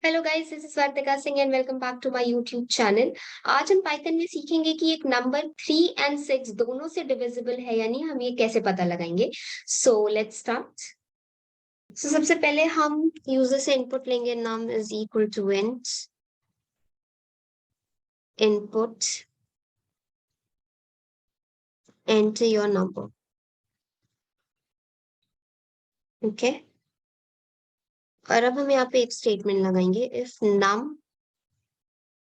Hello guys, this is Vartika Singh and welcome back to my YouTube channel. आज हम Python में सीखेंगे कि एक नंबर 3 और 6 दोनों से डिविजिबल है या नहीं, हम ये कैसे पता लगाएंगे। So let's start. सो सबसे पहले हम यूजर से इनपुट लेंगे, num is equal to int input enter your number. Okay, और अब हम यहाँ पे एक स्टेटमेंट लगाएंगे, if num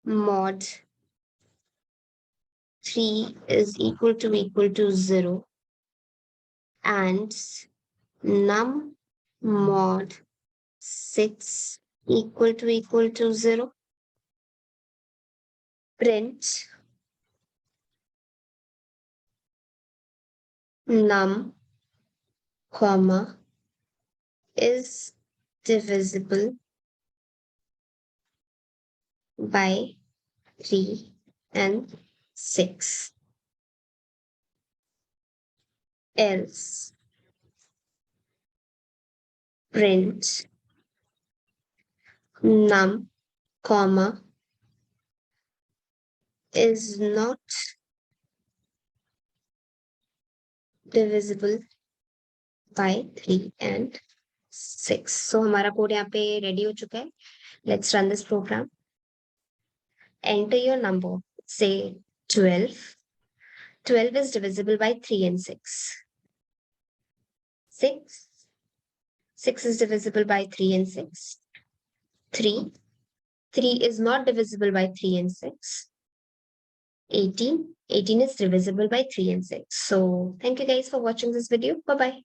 mod 3 is equal to 0 and num mod 6 equal to 0, print num comma is divisible by 3 and 6, else print num comma is not divisible by 3 and 6। So हमारा code यहाँ पे रेडी हो चुका है। Let's run this program. Enter your number. Say 12. 12 is divisible by 3 and 6. 6 is divisible by 3 and 6. 3 is not divisible by 3 and 6. 18 is divisible by 3 and 6. So thank you guys for watching this video. Bye bye.